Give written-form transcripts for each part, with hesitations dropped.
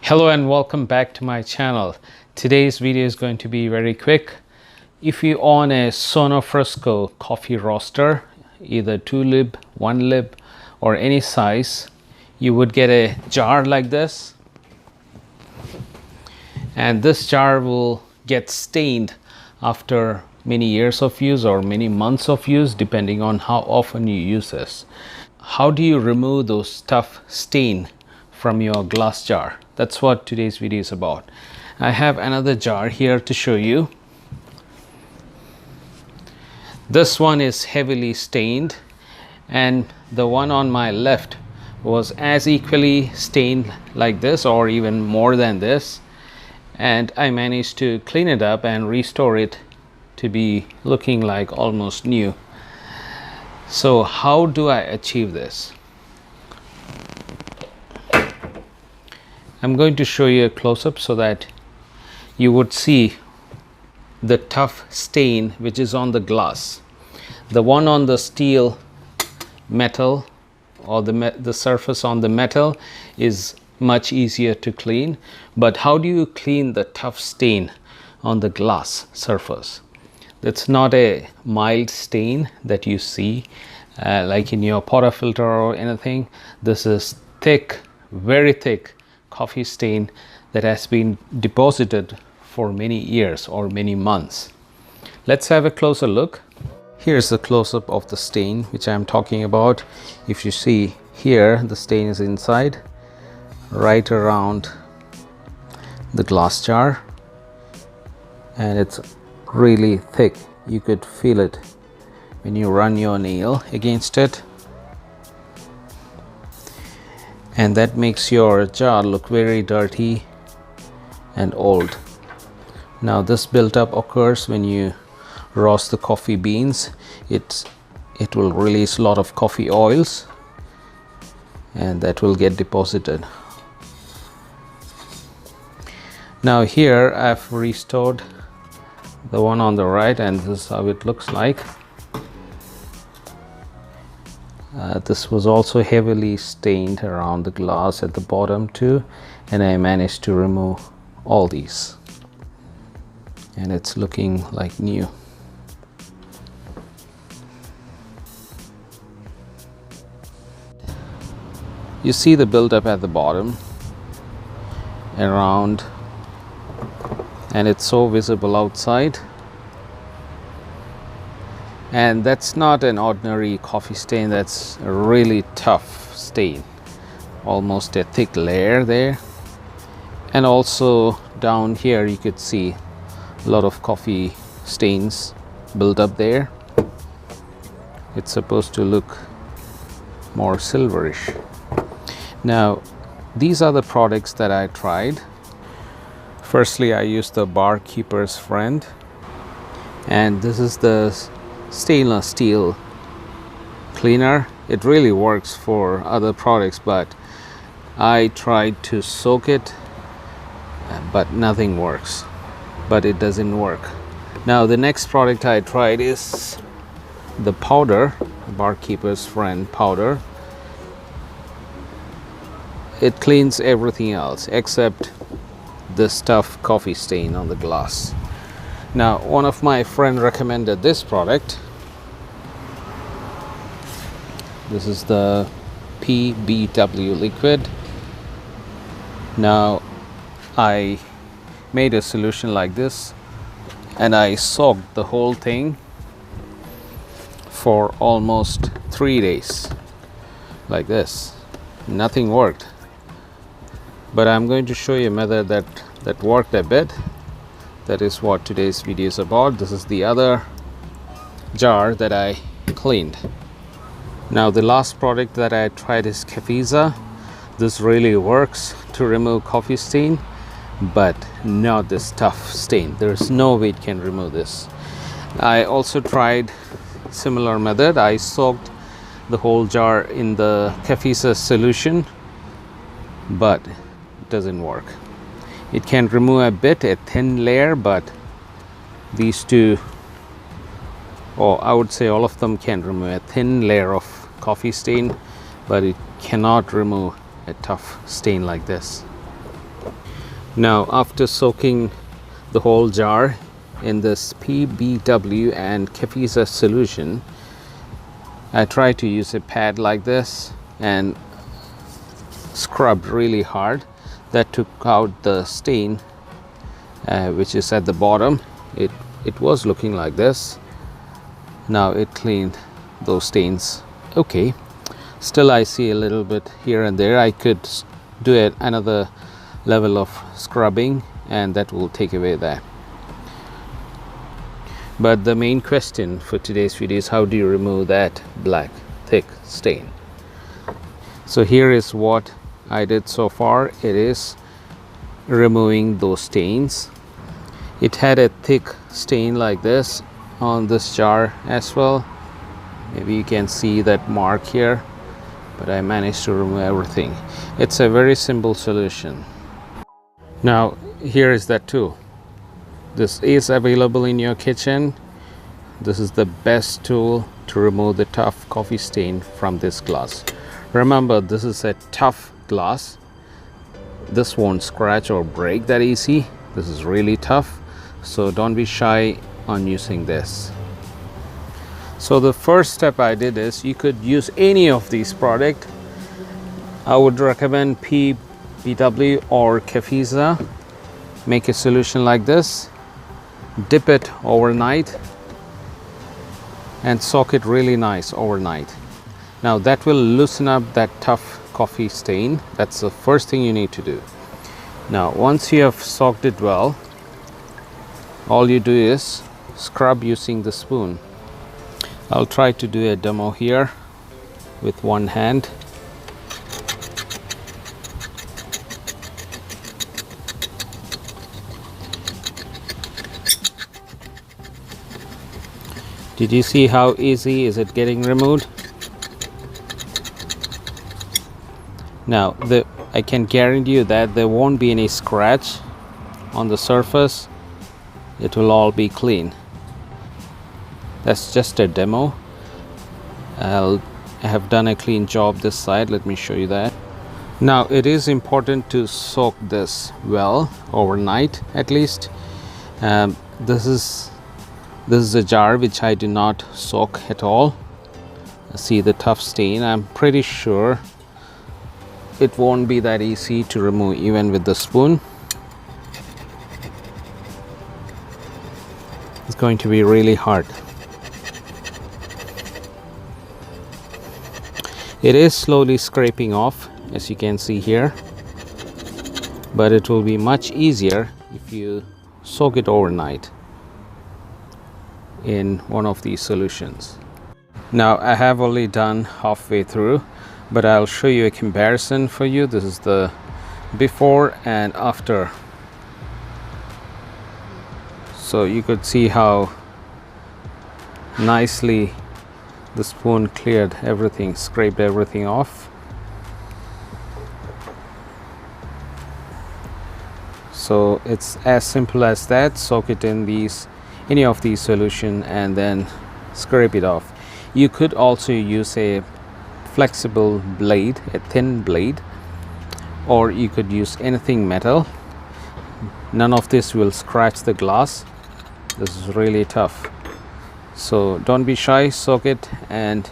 Hello and welcome back to my channel. Today's video is going to be very quick. If you own a Sonofresco coffee roaster, either 2-lib, 1-lib or any size, you would get a jar like this, and this jar will get stained after many years of use or many months of use, depending on how often you use this. How do you remove those tough stain from your glass jar? That's what today's video is about. I have another jar here to show you. This one is heavily stained, and the one on my left was as equally stained like this or even more than this, and I managed to clean it up and restore it to be looking like almost new. So how do I achieve this? I'm going to show you a close-up so that you would see the tough stain which is on the glass. The one on the steel metal or the surface on the metal is much easier to clean, but how do you clean the tough stain on the glass surface? That's not a mild stain that you see like in your portafilter or anything. This is thick, very thick coffee stain that has been deposited for many years or many months. Let's have a closer look. Here's the close-up of the stain which I'm talking about. If you see here, the stain is inside, right around the glass jar, and it's really thick. You could feel it when you run your nail against it, and that makes your jar look very dirty and old. Now this buildup occurs when you roast the coffee beans. It will release a lot of coffee oils, and that will get deposited. Now here I've restored the one on the right, and this is how it looks like. This was also heavily stained around the glass at the bottom too, and I managed to remove all these, and it's looking like new. You see the buildup at the bottom around, and it's so visible outside. And that's not an ordinary coffee stain, that's a really tough stain, almost a thick layer there. And also down here you could see a lot of coffee stains built up there. It's supposed to look more silverish. Now these are the products that I tried. Firstly, I used the Barkeeper's Friend, and this is the stainless steel cleaner. It really works for other products, but I tried to soak it, but nothing works. But it doesn't work. Now the next product I tried is the powder, Barkeeper's Friend powder. It cleans everything else except this tough coffee stain on the glass. Now one of my friends recommended this product. This is the PBW liquid. Now I made a solution like this, and I soaked the whole thing for almost 3 days like this. Nothing worked, but I'm going to show you a method that worked a bit. That is what today's video is about. This is the other jar that I cleaned. Now the last product that I tried is Cafeza. This really works to remove coffee stain, but not this tough stain. There's no way it can remove this. I also tried similar method. I soaked the whole jar in the Cafeza solution, but it doesn't work. It can remove a bit, a thin layer, but these two, or I would say all of them, can remove a thin layer of coffee stain, but it cannot remove a tough stain like this. Now after soaking the whole jar in this PBW and Kefisa solution, I try to use a pad like this and scrubbed really hard. That took out the stain which is at the bottom. It was looking like this. Now it cleaned those stains. Okay, still I see a little bit here and there. I could do another level of scrubbing and that will take away that. But the main question for today's video is how do you remove that black thick stain. So here is what I did so far. It is removing those stains. It had a thick stain like this on this jar as well. Maybe you can see that mark here, but I managed to remove everything. It's a very simple solution. Now here is that tool. This is available in your kitchen. This is the best tool to remove the tough coffee stain from this glass. Remember, this is a tough glass. This won't scratch or break that easy. This is really tough, so don't be shy on using this. So the first step I did is, you could use any of these products. I would recommend PBW or Kefisa. Make a solution like this, dip it overnight and soak it really nice overnight. Now that will loosen up that tough coffee stain. That's the first thing you need to do. Now once you have soaked it well, all you do is scrub using the spoon. I'll try to do a demo here with one hand. Did you see how easy is it getting removed? Now I can guarantee you that there won't be any scratch on the surface. It will all be clean. That's just a demo. I have done a clean job this side. Let me show you that. Now it is important to soak this well overnight at least. This is a jar which I do not soak at all. See the tough stain. I'm pretty sure it won't be that easy to remove even with the spoon. It's going to be really hard. It is slowly scraping off, as you can see here, but it will be much easier if you soak it overnight in one of these solutions. Now I have only done halfway through, but I'll show you a comparison for you. This is the before and after. So you could see how nicely the spoon cleared everything, scraped everything off. So it's as simple as that. Soak it in any of these solution and then scrape it off. You could also use a flexible blade, a thin blade, or you could use anything metal. None of this will scratch the glass. This is really tough. So don't be shy, soak it and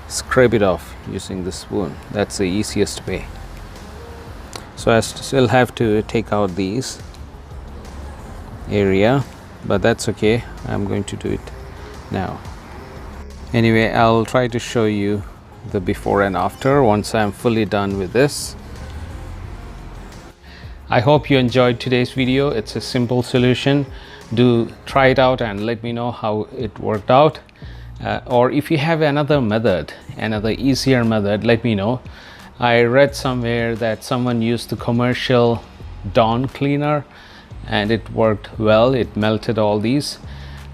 scrape it off using the spoon. That's the easiest way. So I still have to take out these area, but that's okay. I'm going to do it now. Anyway, I'll try to show you the before and after once I'm fully done with this. I hope you enjoyed today's video. It's a simple solution. Do try it out and let me know how it worked out. Or if you have another method, another easier method, let me know. I read somewhere that someone used the commercial Dawn cleaner and it worked well. It melted all these.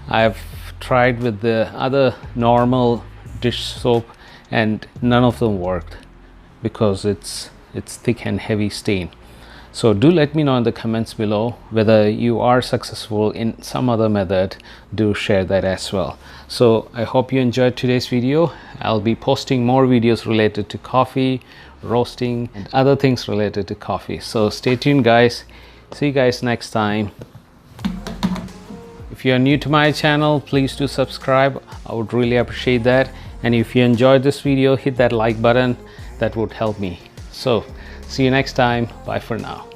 I've tried with the other normal dish soap and none of them worked because it's thick and heavy stain. So do let me know in the comments below whether you are successful in some other method. Do share that as well. So I hope you enjoyed today's video. I'll be posting more videos related to coffee, roasting and other things related to coffee. So stay tuned guys. See you guys next time. If you are new to my channel, please do subscribe. I would really appreciate that. And if you enjoyed this video, hit that like button. That would help me. So see you next time. Bye for now.